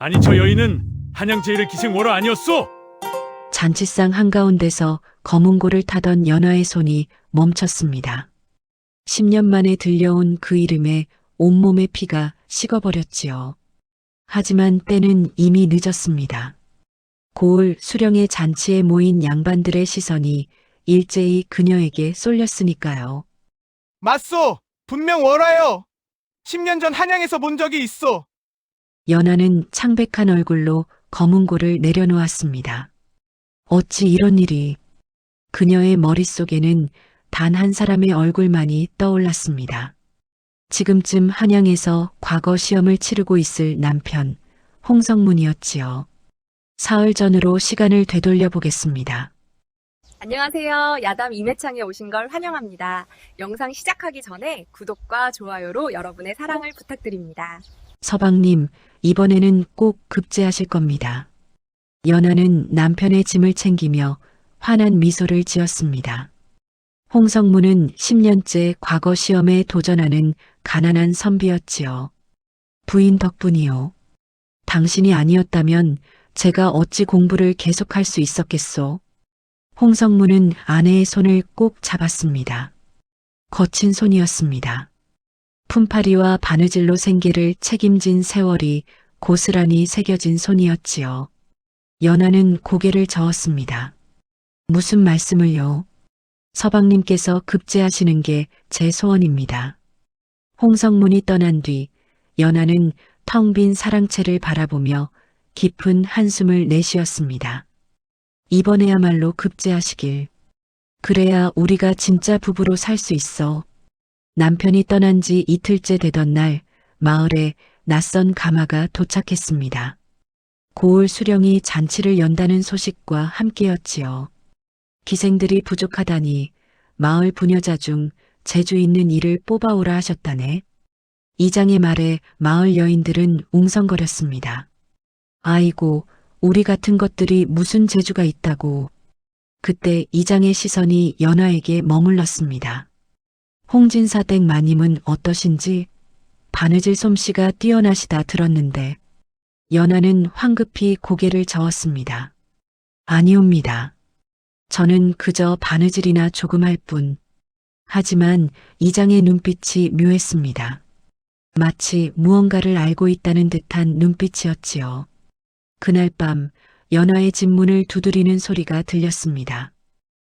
아니 저 여인은 한양 제일의 기생워라 아니었소? 잔치상 한가운데서 검은고를 타던 연하의 손이 멈췄습니다. 10년 만에 들려온 그 이름에 온몸의 피가 식어버렸지요. 하지만 때는 이미 늦었습니다. 고을 수령의 잔치에 모인 양반들의 시선이 일제히 그녀에게 쏠렸으니까요. 맞소! 분명 월화요! 10년 전 한양에서 본 적이 있어! 연하는 창백한 얼굴로 검은고를 내려놓았습니다. 어찌 이런 일이. 그녀의 머릿속에는 단 한 사람의 얼굴만이 떠올랐습니다. 지금쯤 한양에서 과거 시험을 치르고 있을 남편, 홍성문이었지요. 사흘 전으로 시간을 되돌려 보겠습니다. 안녕하세요. 야담 임혜창에 오신 걸 환영합니다. 영상 시작하기 전에 구독과 좋아요로 여러분의 사랑을 부탁드립니다. 서방님, 이번에는 꼭 급제하실 겁니다. 연하는 남편의 짐을 챙기며 환한 미소를 지었습니다. 홍성문은 10년째 과거 시험에 도전하는 가난한 선비였지요. 부인 덕분이요. 당신이 아니었다면 제가 어찌 공부를 계속할 수 있었겠소? 홍성문은 아내의 손을 꼭 잡았습니다. 거친 손이었습니다. 품팔이와 바느질로 생계를 책임진 세월이 고스란히 새겨진 손이었지요. 연하는 고개를 저었습니다. 무슨 말씀을요? 서방님께서 급제하시는 게 제 소원입니다. 홍성문이 떠난 뒤 연하는 텅 빈 사랑채를 바라보며 깊은 한숨을 내쉬었습니다. 이번에야말로 급제하시길. 그래야 우리가 진짜 부부로 살 수 있어. 남편이 떠난 지 이틀째 되던 날 마을에 낯선 가마가 도착했습니다. 고을 수령이 잔치를 연다는 소식과 함께였지요. 기생들이 부족하다니 마을 부녀자 중 재주 있는 이를 뽑아오라 하셨다네. 이장의 말에 마을 여인들은 웅성거렸습니다. 아이고, 우리 같은 것들이 무슨 재주가 있다고. 그때 이장의 시선이 연하에게 머물렀습니다. 홍진사 댁 마님은 어떠신지? 바느질 솜씨가 뛰어나시다 들었는데. 연하는 황급히 고개를 저었습니다. 아니옵니다. 저는 그저 바느질이나 조금 할 뿐. 하지만 이장의 눈빛이 묘했습니다. 마치 무언가를 알고 있다는 듯한 눈빛이었지요. 그날 밤 연하의 집 문을 두드리는 소리가 들렸습니다.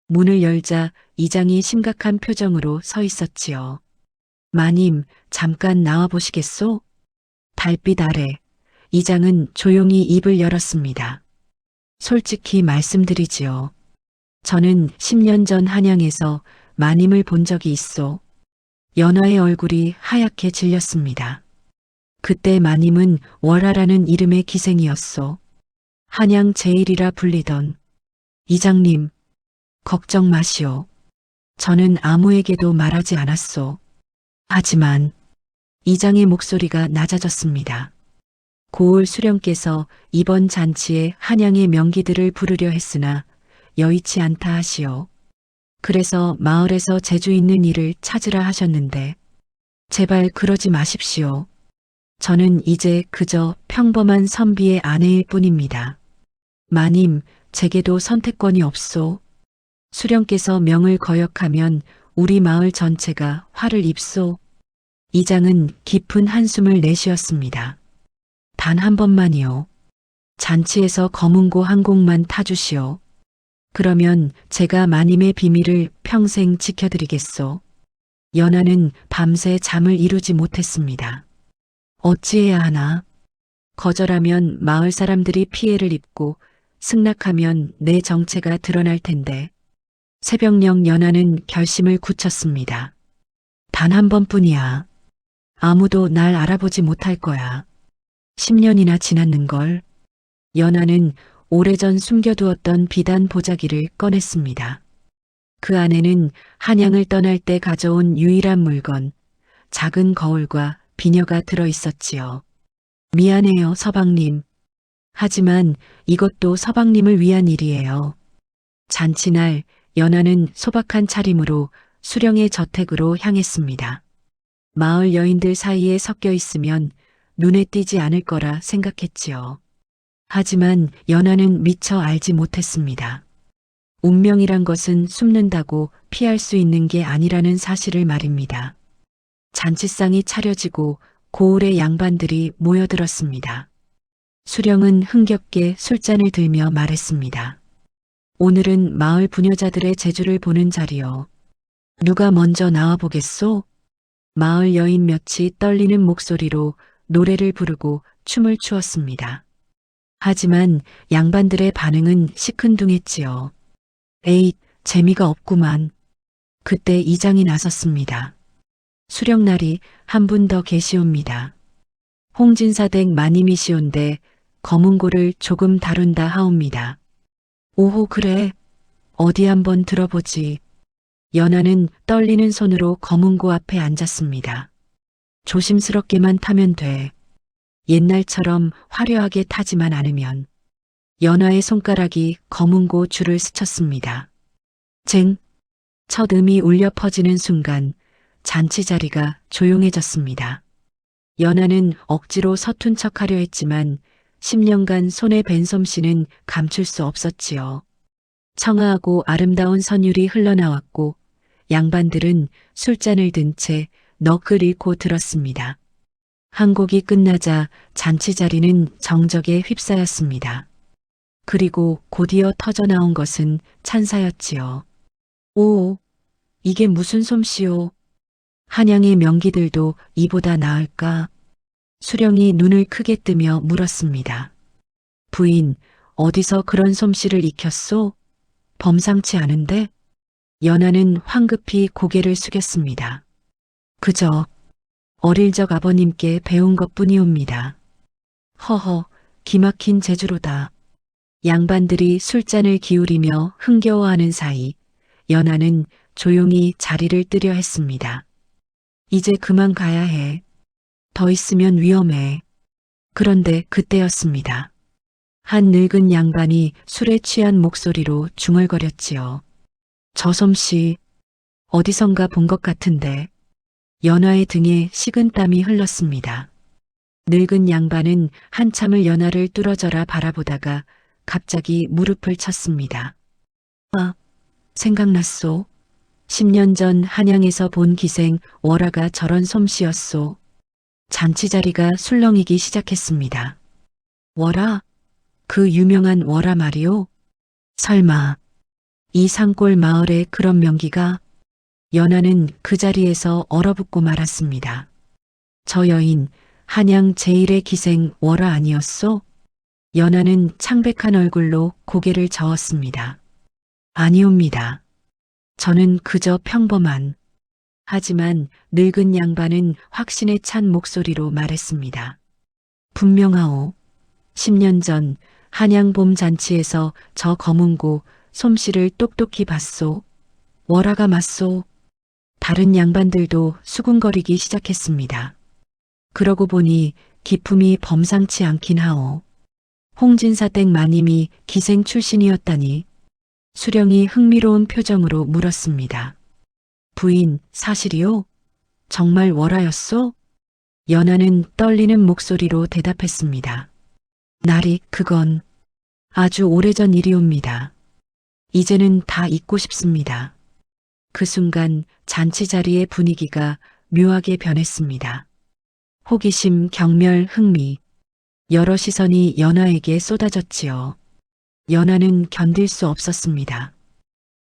문을 열자 이장이 심각한 표정으로 서 있었지요. 마님, 잠깐 나와 보시겠소? 달빛 아래 이장은 조용히 입을 열었습니다. 솔직히 말씀드리지요. 저는 10년 전 한양에서 마님을 본 적이 있소. 연하의 얼굴이 하얗게 질렸습니다. 그때 마님은 월하라는 이름의 기생이었소. 한양 제일이라 불리던. 이장님, 걱정 마시오. 저는 아무에게도 말하지 않았소. 하지만 이장의 목소리가 낮아졌습니다. 고을 수령께서 이번 잔치에 한양의 명기들을 부르려 했으나 여의치 않다 하시오. 그래서 마을에서 재주 있는 이를 찾으라 하셨는데 제발 그러지 마십시오. 저는 이제 그저 평범한 선비의 아내일 뿐입니다. 마님, 제게도 선택권이 없소. 수령께서 명을 거역하면 우리 마을 전체가 화를 입소. 이장은 깊은 한숨을 내쉬었습니다. 단 한 번만이요. 잔치에서 검은고 한 곡만 타주시오. 그러면 제가 마님의 비밀을 평생 지켜드리겠소. 연하는 밤새 잠을 이루지 못했습니다. 어찌해야 하나? 거절하면 마을 사람들이 피해를 입고 승낙하면 내 정체가 드러날 텐데. 새벽녘 연하는 결심을 굳혔습니다. 단 한 번뿐이야. 아무도 날 알아보지 못할 거야. 10년이나 지났는걸. 연하는 오래전 숨겨두었던 비단 보자기를 꺼냈습니다. 그 안에는 한양을 떠날 때 가져온 유일한 물건, 작은 거울과 비녀가 들어 있었지요. 미안해요, 서방님. 하지만 이것도 서방님을 위한 일이에요. 잔치날 연하는 소박한 차림으로 수령의 저택으로 향했습니다. 마을 여인들 사이에 섞여 있으면 눈에 띄지 않을 거라 생각했지요. 하지만 연하는 미처 알지 못했습니다. 운명이란 것은 숨는다고 피할 수 있는 게 아니라는 사실을 말입니다. 잔치상이 차려지고 고을의 양반들이 모여들었습니다. 수령은 흥겹게 술잔을 들며 말했습니다. 오늘은 마을 부녀자들의 재주를 보는 자리요. 누가 먼저 나와 보겠소? 마을 여인 몇이 떨리는 목소리로 노래를 부르고 춤을 추었습니다. 하지만 양반들의 반응은 시큰둥했지요. 에잇, 재미가 없구만. 그때 이장이 나섰습니다. 수령날이 한 분 더 계시옵니다. 홍진사댁 마님이시온데 검은고를 조금 다룬다 하옵니다. 오호 그래. 어디 한번 들어보지. 연하는 떨리는 손으로 검은고 앞에 앉았습니다. 조심스럽게만 타면 돼. 옛날처럼 화려하게 타지만 않으면. 연하의 손가락이 검은고 줄을 스쳤습니다. 쟁. 첫 음이 울려 퍼지는 순간 잔치 자리가 조용해졌습니다. 연하는 억지로 서툰 척하려 했지만 10년간 손에 밴 솜씨는 감출 수 없었지요. 청아하고 아름다운 선율이 흘러나왔고 양반들은 술잔을 든 채 넋을 잃고 들었습니다. 한 곡이 끝나자 잔치 자리는 정적에 휩싸였습니다. 그리고 곧이어 터져나온 것은 찬사였지요. 오, 이게 무슨 솜씨요? 한양의 명기들도 이보다 나을까? 수령이 눈을 크게 뜨며 물었습니다. 부인, 어디서 그런 솜씨를 익혔소? 범상치 않은데? 연하는 황급히 고개를 숙였습니다. 그저 어릴 적 아버님께 배운 것뿐이옵니다. 허허, 기막힌 재주로다. 양반들이 술잔을 기울이며 흥겨워하는 사이 연하는 조용히 자리를 뜨려 했습니다. 이제 그만 가야 해. 더 있으면 위험해. 그런데 그때였습니다. 한 늙은 양반이 술에 취한 목소리로 중얼거렸지요. 저 솜씨 어디선가 본 것 같은데. 연하의 등에 식은땀이 흘렀습니다. 늙은 양반은 한참을 연하를 뚫어져라 바라보다가 갑자기 무릎을 쳤습니다. 아, 생각났소. 10년 전 한양에서 본 기생 월화가 저런 솜씨였소. 잔치 자리가 술렁이기 시작했습니다. 월화? 그 유명한 월화 말이오? 설마 이 산골 마을에 그런 명기가? 연하는 그 자리에서 얼어붙고 말았습니다. 저 여인 한양 제1의 기생 월화 아니었소? 연하는 창백한 얼굴로 고개를 저었습니다. 아니옵니다. 저는 그저 평범한. 하지만 늙은 양반은 확신에 찬 목소리로 말했습니다. 분명하오. 10년 전 한양 봄 잔치에서 저 검은고 솜씨를 똑똑히 봤소. 월화가 맞소. 다른 양반들도 수군거리기 시작했습니다. 그러고 보니 기품이 범상치 않긴 하오. 홍진사댁 마님이 기생 출신이었다니. 수령이 흥미로운 표정으로 물었습니다. 부인, 사실이요? 정말 월화였소? 연하는 떨리는 목소리로 대답했습니다. 날이 그건 아주 오래전 일이옵니다. 이제는 다 잊고 싶습니다. 그 순간 잔치 자리의 분위기가 묘하게 변했습니다. 호기심, 경멸, 흥미, 여러 시선이 연하에게 쏟아졌지요. 연하는 견딜 수 없었습니다.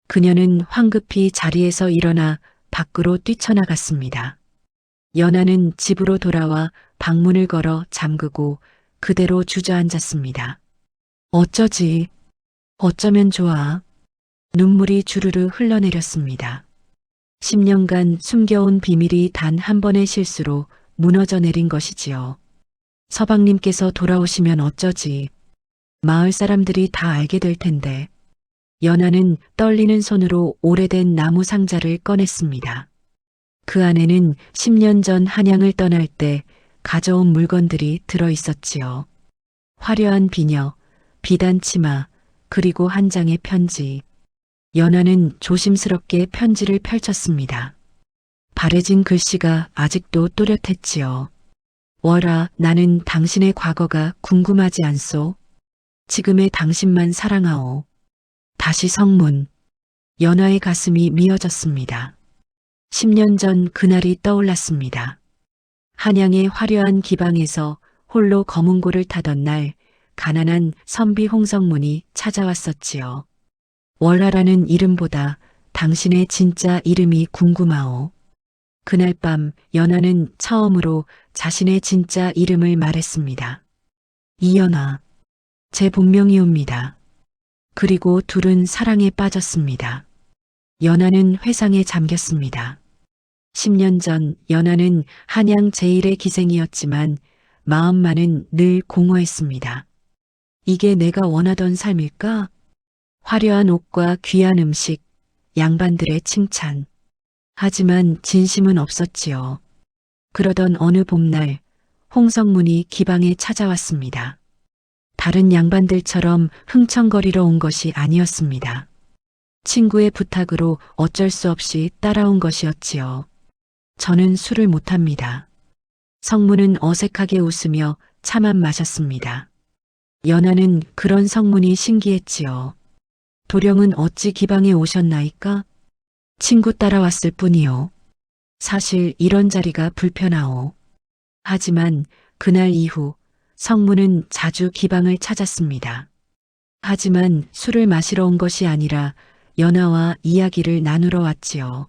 그녀는 황급히 자리에서 일어나 밖으로 뛰쳐나갔습니다. 연하는 집으로 돌아와 방문을 걸어 잠그고 그대로 주저앉았습니다. 어쩌지? 어쩌면 좋아. 눈물이 주르르 흘러내렸습니다. 10년간 숨겨온 비밀이 단 한 번의 실수로 무너져 내린 것이지요. 서방님께서 돌아오시면 어쩌지? 마을 사람들이 다 알게 될 텐데. 연하는 떨리는 손으로 오래된 나무 상자를 꺼냈습니다. 그 안에는 10년 전 한양을 떠날 때 가져온 물건들이 들어 있었지요. 화려한 비녀, 비단 치마, 그리고 한 장의 편지. 연하는 조심스럽게 편지를 펼쳤습니다. 바래진 글씨가 아직도 또렷했지요. 월아, 나는 당신의 과거가 궁금하지 않소. 지금의 당신만 사랑하오. 다시 성문. 연하의 가슴이 미어졌습니다. 10년 전 그날이 떠올랐습니다. 한양의 화려한 기방에서 홀로 검은고를 타던 날 가난한 선비 홍성문이 찾아왔었지요. 월하라는 이름보다 당신의 진짜 이름이 궁금하오. 그날 밤 연하는 처음으로 자신의 진짜 이름을 말했습니다. 이연하, 제 본명이옵니다. 그리고 둘은 사랑에 빠졌습니다. 연하는 회상에 잠겼습니다. 10년 전 연하는 한양 제1의 기생이었지만 마음만은 늘 공허했습니다. 이게 내가 원하던 삶일까? 화려한 옷과 귀한 음식, 양반들의 칭찬. 하지만 진심은 없었지요. 그러던 어느 봄날 홍성문이 기방에 찾아왔습니다. 다른 양반들처럼 흥청거리러 온 것이 아니었습니다. 친구의 부탁으로 어쩔 수 없이 따라온 것이었지요. 저는 술을 못합니다. 성문은 어색하게 웃으며 차만 마셨습니다. 연하는 그런 성문이 신기했지요. 도령은 어찌 기방에 오셨나이까? 친구 따라왔을 뿐이요. 사실 이런 자리가 불편하오. 하지만 그날 이후 성문은 자주 기방을 찾았습니다. 하지만 술을 마시러 온 것이 아니라 연하와 이야기를 나누러 왔지요.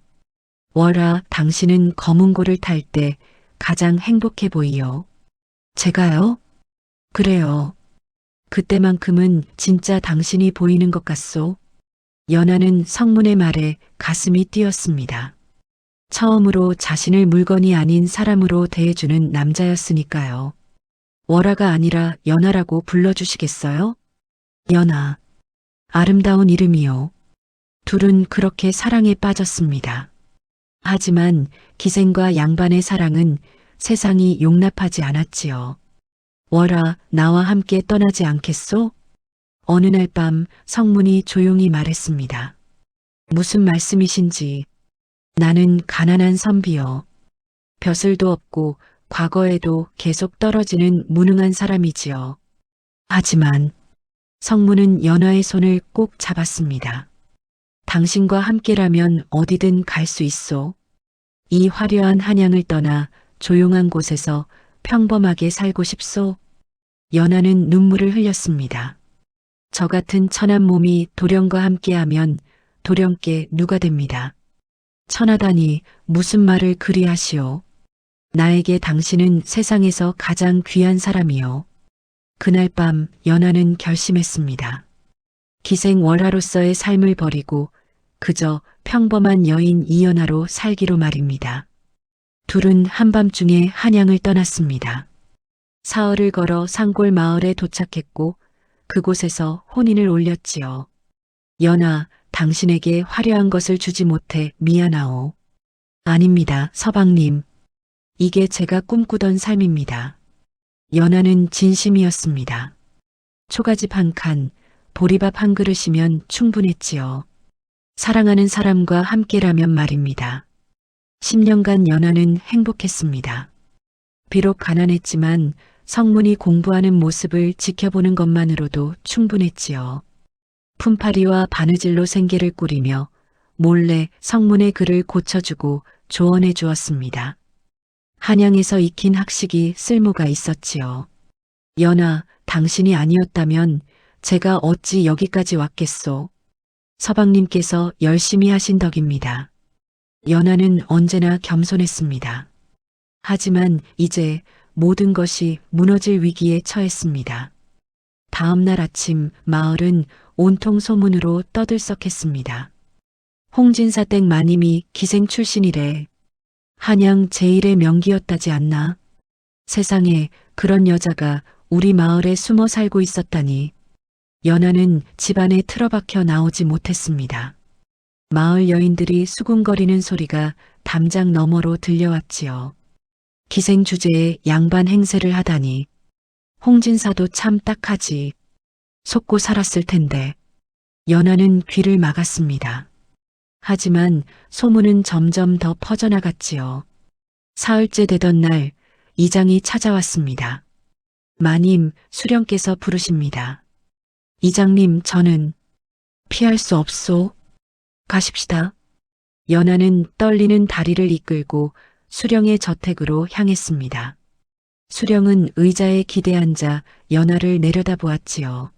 월아, 당신은 검은고를 탈 때 가장 행복해 보이요. 제가요? 그래요. 그때만큼은 진짜 당신이 보이는 것 같소. 연하는 성문의 말에 가슴이 뛰었습니다. 처음으로 자신을 물건이 아닌 사람으로 대해주는 남자였으니까요. 월아가 아니라 연하라고 불러주시겠어요? 연하. 아름다운 이름이요. 둘은 그렇게 사랑에 빠졌습니다. 하지만 기생과 양반의 사랑은 세상이 용납하지 않았지요. 월아, 나와 함께 떠나지 않겠소? 어느 날 밤 성문이 조용히 말했습니다. 무슨 말씀이신지. 나는 가난한 선비요. 벼슬도 없고 과거에도 계속 떨어지는 무능한 사람이지요. 하지만 성문은 연하의 손을 꼭 잡았습니다. 당신과 함께라면 어디든 갈 수 있소. 이 화려한 한양을 떠나 조용한 곳에서 평범하게 살고 싶소. 연하는 눈물을 흘렸습니다. 저 같은 천한 몸이 도령과 함께하면 도령께 누가 됩니다. 천하다니 무슨 말을 그리 하시오. 나에게 당신은 세상에서 가장 귀한 사람이요. 그날 밤 연하는 결심했습니다. 기생 월하로서의 삶을 버리고 그저 평범한 여인 이연하로 살기로 말입니다. 둘은 한밤중에 한양을 떠났습니다. 사흘을 걸어 산골 마을에 도착했고 그곳에서 혼인을 올렸지요. 연하, 당신에게 화려한 것을 주지 못해 미안하오. 아닙니다, 서방님. 이게 제가 꿈꾸던 삶입니다. 연하는 진심이었습니다. 초가집 한 칸, 보리밥 한 그릇이면 충분했지요. 사랑하는 사람과 함께라면 말입니다. 10년간 연하는 행복했습니다. 비록 가난했지만 성문이 공부하는 모습을 지켜보는 것만으로도 충분했지요. 품팔이와 바느질로 생계를 꾸리며 몰래 성문의 글을 고쳐주고 조언해 주었습니다. 한양에서 익힌 학식이 쓸모가 있었지요. 연하, 당신이 아니었다면 제가 어찌 여기까지 왔겠소. 서방님께서 열심히 하신 덕입니다. 연하는 언제나 겸손했습니다. 하지만 이제 모든 것이 무너질 위기에 처했습니다. 다음 날 아침 마을은 온통 소문으로 떠들썩했습니다. 홍진사 댁 마님이 기생 출신이래. 한양 제1의 명기였다지 않나? 세상에 그런 여자가 우리 마을에 숨어 살고 있었다니. 연하는 집안에 틀어박혀 나오지 못했습니다. 마을 여인들이 수군거리는 소리가 담장 너머로 들려왔지요. 기생 주제에 양반 행세를 하다니. 홍진사도 참 딱하지. 속고 살았을 텐데. 연하는 귀를 막았습니다. 하지만 소문은 점점 더 퍼져나갔지요. 사흘째 되던 날 이장이 찾아왔습니다. 마님, 수령께서 부르십니다. 이장님, 저는 피할 수 없소. 가십시다. 연하는 떨리는 다리를 이끌고 수령의 저택으로 향했습니다. 수령은 의자에 기대 앉아 연하를 내려다보았지요.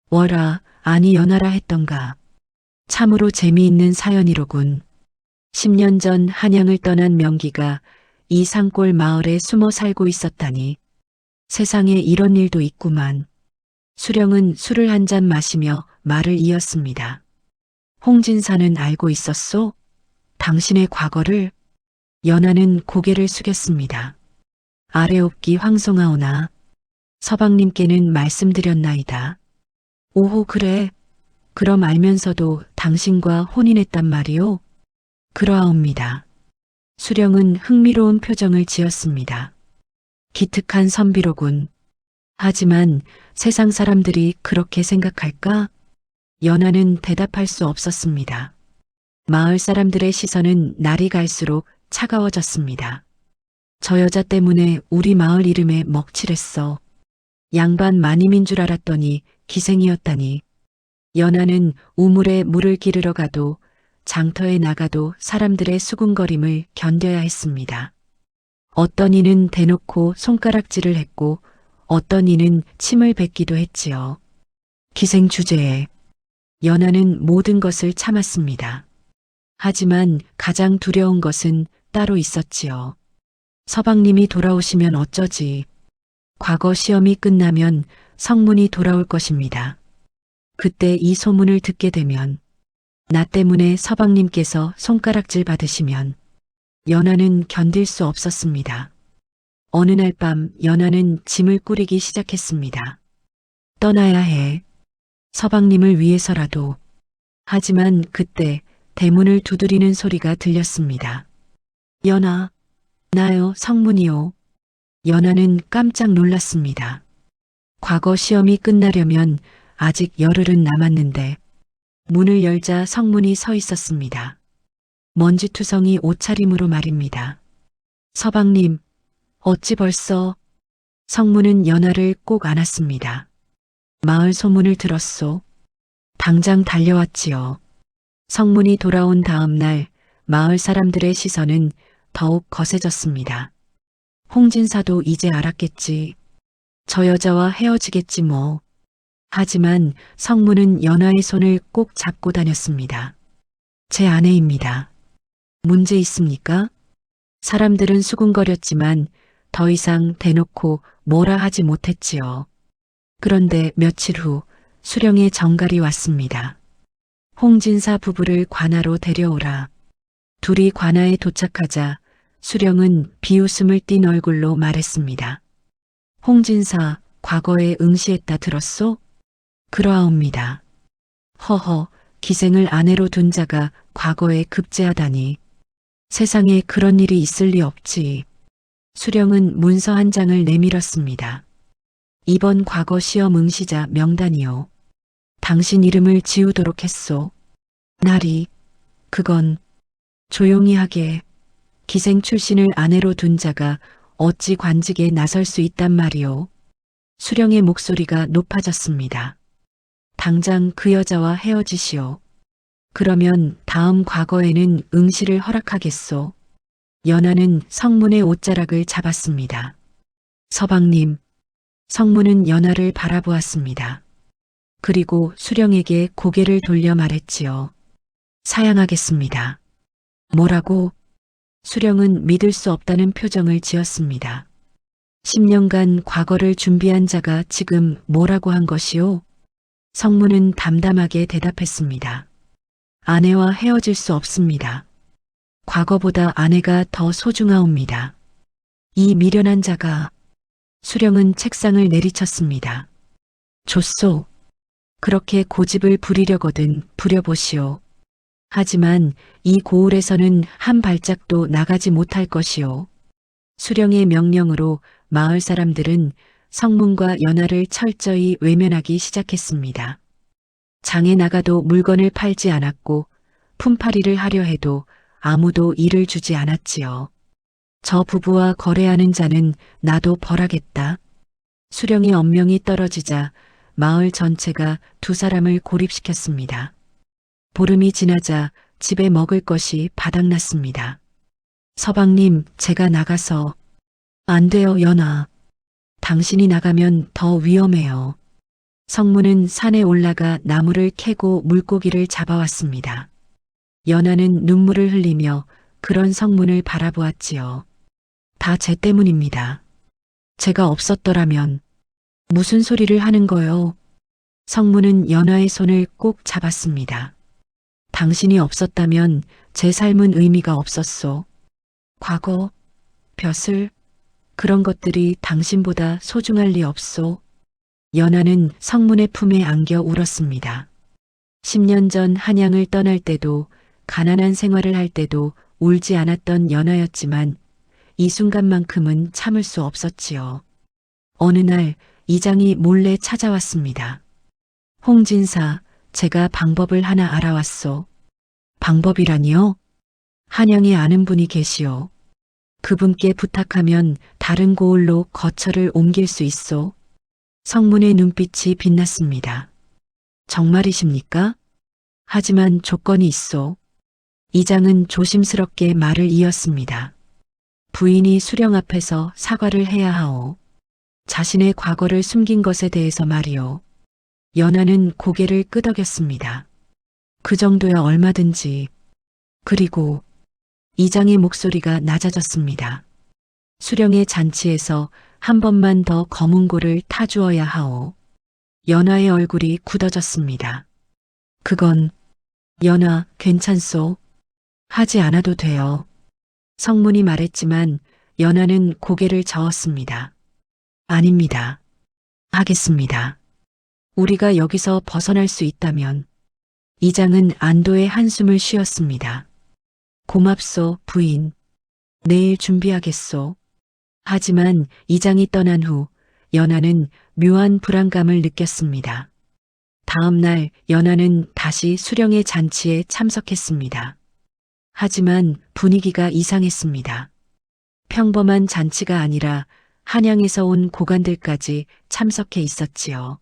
워라, 아니 연하라 했던가. 참으로 재미있는 사연이로군. 10년 전 한양을 떠난 명기가 이 산골 마을에 숨어 살고 있었다니. 세상에 이런 일도 있구만. 수령은 술을 한 잔 마시며 말을 이었습니다. 홍진사는 알고 있었소? 당신의 과거를? 연하는 고개를 숙였습니다. 아래옵기 황송하오나 서방님께는 말씀드렸나이다. 오호 그래. 그럼 알면서도 당신과 혼인했단 말이오? 그러하옵니다. 수령은 흥미로운 표정을 지었습니다. 기특한 선비로군. 하지만 세상 사람들이 그렇게 생각할까? 연하는 대답할 수 없었습니다. 마을 사람들의 시선은 날이 갈수록 차가워졌습니다. 저 여자 때문에 우리 마을 이름에 먹칠했어. 양반 마님인 줄 알았더니 기생이었다니. 연하는 우물에 물을 기르러 가도 장터에 나가도 사람들의 수군거림을 견뎌야 했습니다. 어떤 이는 대놓고 손가락질을 했고 어떤 이는 침을 뱉기도 했지요. 기생 주제에 연하는 모든 것을 참았습니다. 하지만 가장 두려운 것은 따로 있었지요. 서방님이 돌아오시면 어쩌지. 과거 시험이 끝나면 성문이 돌아올 것입니다. 그때 이 소문을 듣게 되면 나 때문에 서방님께서 손가락질 받으시면 연하는 견딜 수 없었습니다. 어느 날 밤 연하는 짐을 꾸리기 시작했습니다. 떠나야 해. 서방님을 위해서라도. 하지만 그때 대문을 두드리는 소리가 들렸습니다. 연하, 나요, 성문이요. 연하는 깜짝 놀랐습니다. 과거 시험이 끝나려면 아직 열흘은 남았는데 문을 열자 성문이 서 있었습니다. 먼지투성이 옷차림으로 말입니다. 서방님, 어찌 벌써? 성문은 연하를 꼭 안았습니다. 마을 소문을 들었소. 당장 달려왔지요. 성문이 돌아온 다음 날 마을 사람들의 시선은 더욱 거세졌습니다. 홍진사도 이제 알았겠지. 저 여자와 헤어지겠지 뭐. 하지만 성문은 연하의 손을 꼭 잡고 다녔습니다. 제 아내입니다. 문제 있습니까? 사람들은 수군거렸지만 더 이상 대놓고 뭐라 하지 못했지요. 그런데 며칠 후 수령의 정갈이 왔습니다. 홍진사 부부를 관하로 데려오라. 둘이 관하에 도착하자 수령은 비웃음을 띤 얼굴로 말했습니다. 홍진사, 과거에 응시했다 들었소? 그러하옵니다. 허허, 기생을 아내로 둔 자가 과거에 급제하다니. 세상에 그런 일이 있을 리 없지. 수령은 문서 한 장을 내밀었습니다. 이번 과거 시험 응시자 명단이요. 당신 이름을 지우도록 했소. 날이, 그건 조용히 하게. 기생 출신을 아내로 둔 자가 어찌 관직에 나설 수 있단 말이오. 수령의 목소리가 높아졌습니다. 당장 그 여자와 헤어지시오. 그러면 다음 과거에는 응시를 허락하겠소. 연하는 성문의 옷자락을 잡았습니다. 서방님, 성문은 연하를 바라보았습니다. 그리고 수령에게 고개를 돌려 말했지요. 사양하겠습니다. 뭐라고? 수령은 믿을 수 없다는 표정을 지었습니다. 10년간 과거를 준비한 자가 지금 뭐라고 한 것이오? 성문은 담담하게 대답했습니다. 아내와 헤어질 수 없습니다. 과거보다 아내가 더 소중하옵니다. 이 미련한 자가. 수령은 책상을 내리쳤습니다. 좋소. 그렇게 고집을 부리려거든 부려보시오. 하지만 이 고을에서는 한 발짝도 나가지 못할 것이오. 수령의 명령으로 마을 사람들은 성문과 연하를 철저히 외면하기 시작했습니다. 장에 나가도 물건을 팔지 않았고 품팔이를 하려 해도 아무도 일을 주지 않았지요. 저 부부와 거래하는 자는 나도 벌하겠다. 수령의 엄명이 떨어지자 마을 전체가 두 사람을 고립시켰습니다. 보름이 지나자 집에 먹을 것이 바닥났습니다. 서방님, 제가 나가서. 안 돼요, 연아. 당신이 나가면 더 위험해요. 성문은 산에 올라가 나무를 캐고 물고기를 잡아왔습니다. 연아는 눈물을 흘리며 그런 성문을 바라보았지요. 다 제 때문입니다. 제가 없었더라면. 무슨 소리를 하는 거요? 성문은 연아의 손을 꼭 잡았습니다. 당신이 없었다면 제 삶은 의미가 없었소. 과거, 벼슬, 그런 것들이 당신보다 소중할 리 없소. 연아는 성문의 품에 안겨 울었습니다. 10년 전 한양을 떠날 때도 가난한 생활을 할 때도 울지 않았던 연아였지만 이 순간만큼은 참을 수 없었지요. 어느 날 이장이 몰래 찾아왔습니다. 홍진사, 제가 방법을 하나 알아왔소. 방법이라니요? 한양에 아는 분이 계시오. 그분께 부탁하면 다른 고을로 거처를 옮길 수 있소. 성문의 눈빛이 빛났습니다. 정말이십니까? 하지만 조건이 있소. 이장은 조심스럽게 말을 이었습니다. 부인이 수령 앞에서 사과를 해야 하오. 자신의 과거를 숨긴 것에 대해서 말이오. 연아는 고개를 끄덕였습니다. 그 정도야 얼마든지. 그리고 이장의 목소리가 낮아졌습니다. 수령의 잔치에서 한 번만 더 검은고를 타주어야 하오. 연아의 얼굴이 굳어졌습니다. 그건 연아 괜찮소? 하지 않아도 돼요. 성문이 말했지만 연아는 고개를 저었습니다. 아닙니다. 하겠습니다. 우리가 여기서 벗어날 수 있다면. 이장은 안도의 한숨을 쉬었습니다. 고맙소, 부인. 내일 준비하겠소. 하지만 이장이 떠난 후 연아는 묘한 불안감을 느꼈습니다. 다음 날 연아는 다시 수령의 잔치에 참석했습니다. 하지만 분위기가 이상했습니다. 평범한 잔치가 아니라 한양에서 온 고관들까지 참석해 있었지요.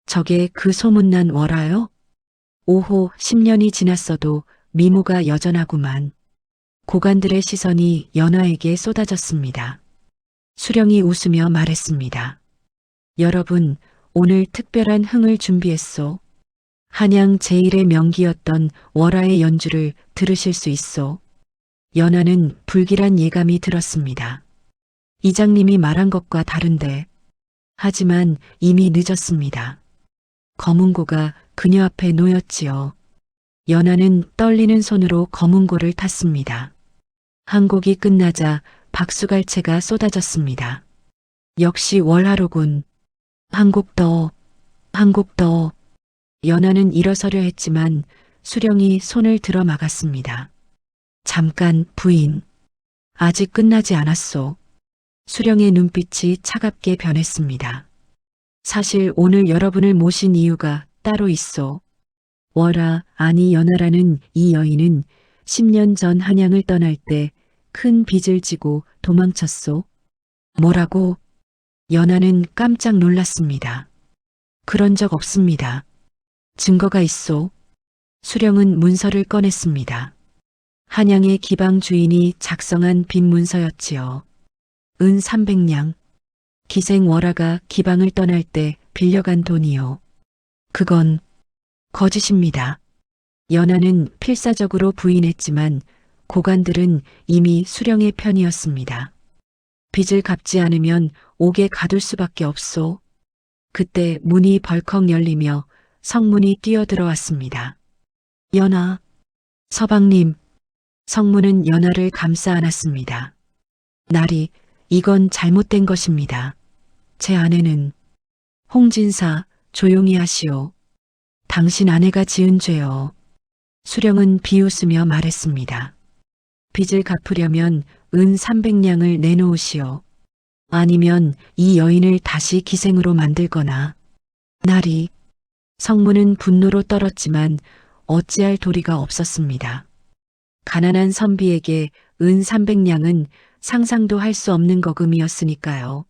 저게 그 소문난 월화요? 오호 10년이 지났어도 미모가 여전하구만. 고관들의 시선이 연아에게 쏟아졌습니다. 수령이 웃으며 말했습니다. 여러분, 오늘 특별한 흥을 준비했소. 한양 제1의 명기였던 월화의 연주를 들으실 수 있소. 연아는 불길한 예감이 들었습니다. 이장님이 말한 것과 다른데. 하지만 이미 늦었습니다. 검은고가 그녀 앞에 놓였지요. 연아는 떨리는 손으로 검은고를 탔습니다. 한 곡이 끝나자 박수갈채가 쏟아졌습니다. 역시 월화로군. 한 곡 더, 한 곡 더. 연아는 일어서려 했지만 수령이 손을 들어 막았습니다. 잠깐, 부인. 아직 끝나지 않았소. 수령의 눈빛이 차갑게 변했습니다. 사실 오늘 여러분을 모신 이유가 따로 있소. 월화, 아니 연아라는 이 여인은 10년 전 한양을 떠날 때 큰 빚을 지고 도망쳤소. 뭐라고? 연아는 깜짝 놀랐습니다. 그런 적 없습니다. 증거가 있소. 수령은 문서를 꺼냈습니다. 한양의 기방 주인이 작성한 빚 문서였지요. 은 300냥. 기생 월화가 기방을 떠날 때 빌려간 돈이요. 그건 거짓입니다. 연아는 필사적으로 부인했지만 고관들은 이미 수령의 편이었습니다. 빚을 갚지 않으면 옥에 가둘 수밖에 없소. 그때 문이 벌컥 열리며 성문이 뛰어들어왔습니다. 연아, 서방님. 성문은 연아를 감싸 안았습니다. 나리, 이건 잘못된 것입니다. 제 아내는. 홍진사, 조용히 하시오. 당신 아내가 지은 죄요. 수령은 비웃으며 말했습니다. 빚을 갚으려면 은 300냥을 내놓으시오. 아니면 이 여인을 다시 기생으로 만들거나. 나리. 성문은 분노로 떨었지만 어찌할 도리가 없었습니다. 가난한 선비에게 은 300냥은 상상도 할 수 없는 거금이었으니까요.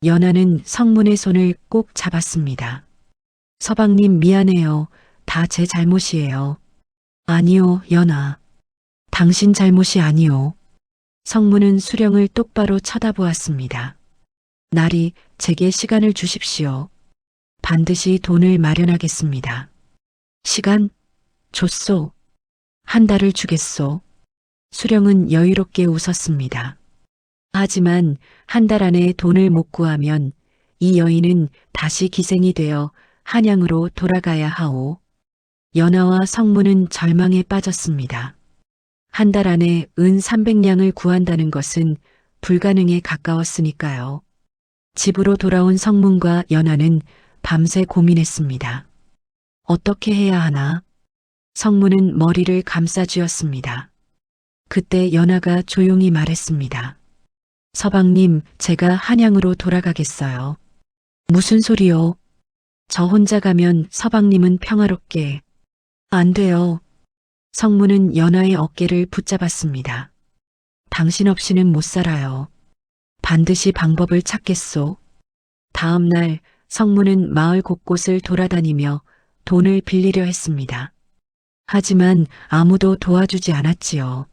연하는 성문의 손을 꼭 잡았습니다. 서방님 미안해요. 다 제 잘못이에요. 아니요, 연하. 당신 잘못이 아니요. 성문은 수령을 똑바로 쳐다보았습니다. 날이 제게 시간을 주십시오. 반드시 돈을 마련하겠습니다. 시간? 줬소. 한 달을 주겠소. 수령은 여유롭게 웃었습니다. 하지만 한 달 안에 돈을 못 구하면 이 여인은 다시 기생이 되어 한양으로 돌아가야 하오. 연하와 성문은 절망에 빠졌습니다. 한 달 안에 은 300냥을 구한다는 것은 불가능에 가까웠으니까요. 집으로 돌아온 성문과 연하는 밤새 고민했습니다. 어떻게 해야 하나? 성문은 머리를 감싸쥐었습니다. 그때 연하가 조용히 말했습니다. 서방님, 제가 한양으로 돌아가겠어요. 무슨 소리요? 저 혼자 가면 서방님은 평화롭게. 안 돼요. 성문은 연하의 어깨를 붙잡았습니다. 당신 없이는 못 살아요. 반드시 방법을 찾겠소. 다음 날 성문은 마을 곳곳을 돌아다니며 돈을 빌리려 했습니다. 하지만 아무도 도와주지 않았지요.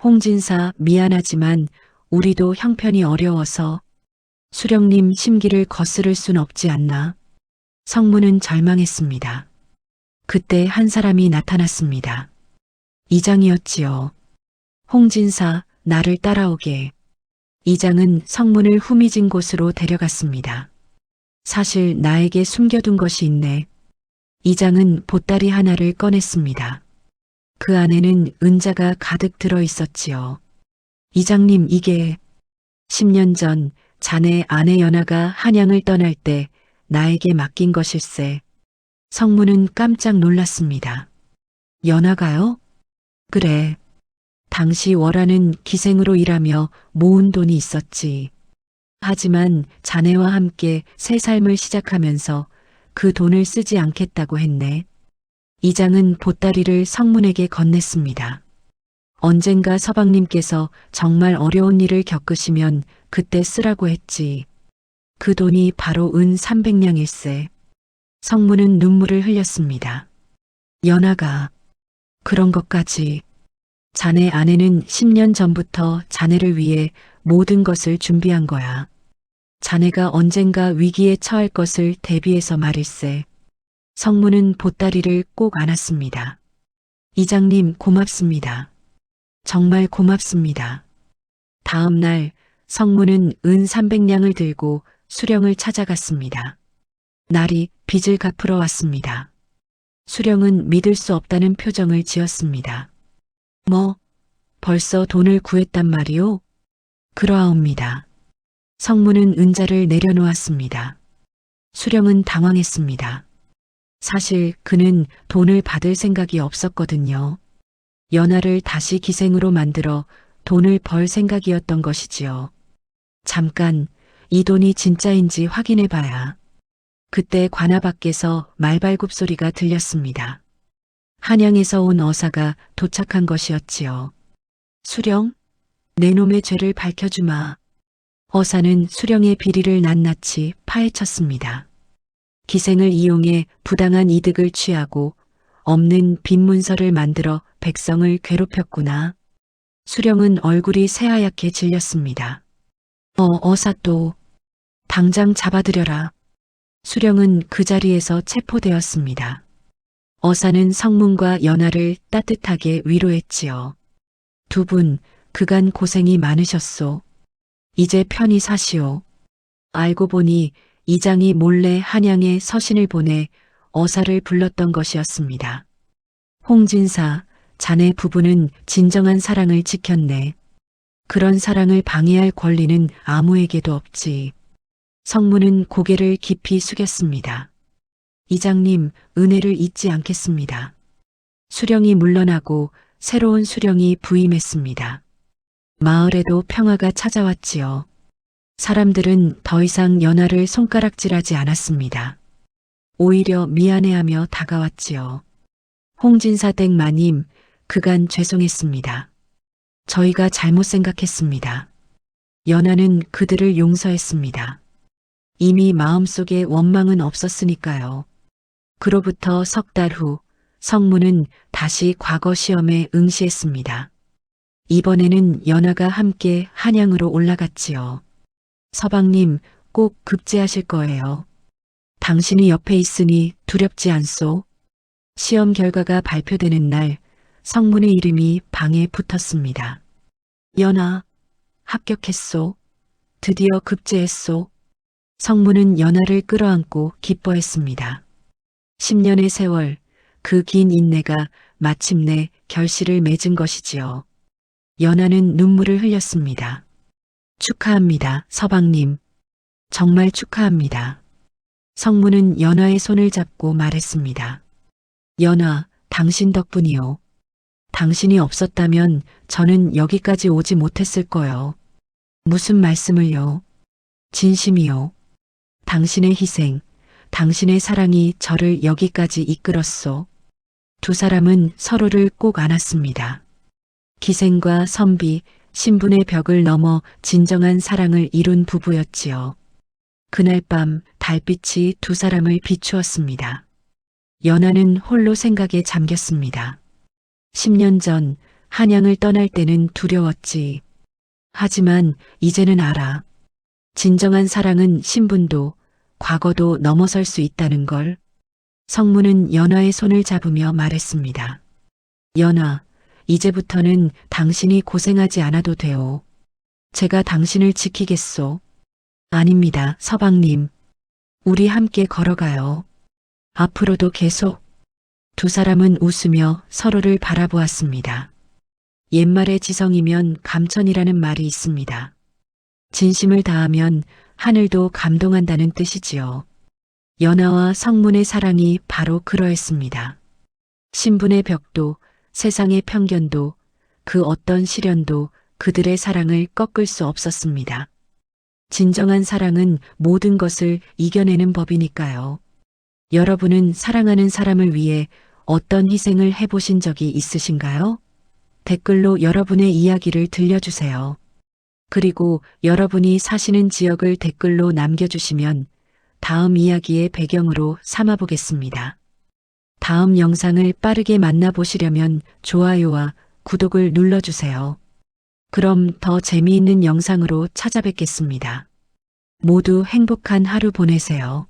홍진사 미안하지만 우리도 형편이 어려워서 수령님 심기를 거스를 순 없지 않나. 성문은 절망했습니다. 그때 한 사람이 나타났습니다. 이장이었지요. 홍진사, 나를 따라오게. 이장은 성문을 후미진 곳으로 데려갔습니다. 사실 나에게 숨겨둔 것이 있네. 이장은 보따리 하나를 꺼냈습니다. 그 안에는 은자가 가득 들어 있었지요. 이장님, 이게 10년 전 자네 아내 연하가 한양을 떠날 때 나에게 맡긴 것일세. 성문은 깜짝 놀랐습니다. 연하가요? 그래. 당시 월하는 기생으로 일하며 모은 돈이 있었지. 하지만 자네와 함께 새 삶을 시작하면서 그 돈을 쓰지 않겠다고 했네. 이장은 보따리를 성문에게 건넸습니다. 언젠가 서방님께서 정말 어려운 일을 겪으시면 그때 쓰라고 했지. 그 돈이 바로 은 300냥일세. 성문은 눈물을 흘렸습니다. 연하가 그런 것까지. 자네 아내는 10년 전부터 자네를 위해 모든 것을 준비한 거야. 자네가 언젠가 위기에 처할 것을 대비해서 말일세. 성문은 보따리를 꼭 안았습니다. 이장님, 고맙습니다. 정말 고맙습니다. 다음 날 성문은 은 300냥을 들고 수령을 찾아갔습니다. 날이 빚을 갚으러 왔습니다. 수령은 믿을 수 없다는 표정을 지었습니다. 뭐, 벌써 돈을 구했단 말이오? 그러하옵니다. 성문은 은자를 내려놓았습니다. 수령은 당황했습니다. 사실 그는 돈을 받을 생각이 없었거든요. 연하를 다시 기생으로 만들어 돈을 벌 생각이었던 것이지요. 잠깐 이 돈이 진짜인지 확인해 봐야. 그때 관아 밖에서 말발굽 소리가 들렸습니다. 한양에서 온 어사가 도착한 것이었지요. 수령, 내 놈의 죄를 밝혀주마. 어사는 수령의 비리를 낱낱이 파헤쳤습니다. 기생을 이용해 부당한 이득을 취하고 없는 빈문서를 만들어 백성을 괴롭혔구나. 수령은 얼굴이 새하얗게 질렸습니다. 어사 또 당장 잡아들여라. 수령은 그 자리에서 체포되었습니다. 어사는 성문과 연하를 따뜻하게 위로했지요. 두 분 그간 고생이 많으셨소. 이제 편히 사시오. 알고 보니 이장이 몰래 한양에 서신을 보내 어사를 불렀던 것이었습니다. 홍진사, 자네 부부는 진정한 사랑을 지켰네. 그런 사랑을 방해할 권리는 아무에게도 없지. 성문은 고개를 깊이 숙였습니다. 이장님, 은혜를 잊지 않겠습니다. 수령이 물러나고 새로운 수령이 부임했습니다. 마을에도 평화가 찾아왔지요. 사람들은 더 이상 연하를 손가락질하지 않았습니다. 오히려 미안해하며 다가왔지요. 홍진사 댁 마님, 그간 죄송했습니다. 저희가 잘못 생각했습니다. 연하는 그들을 용서했습니다. 이미 마음속에 원망은 없었으니까요. 그로부터 석 달 후 성문은 다시 과거 시험에 응시했습니다. 이번에는 연하가 함께 한양으로 올라갔지요. 서방님, 꼭 급제하실 거예요. 당신이 옆에 있으니 두렵지 않소? 시험 결과가 발표되는 날 성문의 이름이 방에 붙었습니다. 연하, 합격했소. 드디어 급제했소. 성문은 연하를 끌어안고 기뻐했습니다. 10년의 세월, 그 긴 인내가 마침내 결실을 맺은 것이지요. 연하는 눈물을 흘렸습니다. 축하합니다, 서방님. 정말 축하합니다. 성문은 연하의 손을 잡고 말했습니다. 연하, 당신 덕분이요. 당신이 없었다면 저는 여기까지 오지 못했을 거요. 무슨 말씀을요? 진심이요. 당신의 희생, 당신의 사랑이 저를 여기까지 이끌었소. 두 사람은 서로를 꼭 안았습니다. 기생과 선비, 신분의 벽을 넘어 진정한 사랑을 이룬 부부였지요. 그날 밤 달빛이 두 사람을 비추었습니다. 연하는 홀로 생각에 잠겼습니다. 10년 전 한양을 떠날 때는 두려웠지. 하지만 이제는 알아. 진정한 사랑은 신분도 과거도 넘어설 수 있다는 걸. 성문은 연하의 손을 잡으며 말했습니다. 연하, 이제부터는 당신이 고생하지 않아도 돼요. 제가 당신을 지키겠소. 아닙니다, 서방님. 우리 함께 걸어가요. 앞으로도 계속. 두 사람은 웃으며 서로를 바라보았습니다. 옛말의 지성이면 감천이라는 말이 있습니다. 진심을 다하면 하늘도 감동한다는 뜻이지요. 연하와 성문의 사랑이 바로 그러했습니다. 신분의 벽도 세상의 편견도 그 어떤 시련도 그들의 사랑을 꺾을 수 없었습니다. 진정한 사랑은 모든 것을 이겨내는 법이니까요. 여러분은 사랑하는 사람을 위해 어떤 희생을 해보신 적이 있으신가요? 댓글로 여러분의 이야기를 들려주세요. 그리고 여러분이 사시는 지역을 댓글로 남겨주시면 다음 이야기의 배경으로 삼아보겠습니다. 다음 영상을 빠르게 만나보시려면 좋아요와 구독을 눌러주세요. 그럼 더 재미있는 영상으로 찾아뵙겠습니다. 모두 행복한 하루 보내세요.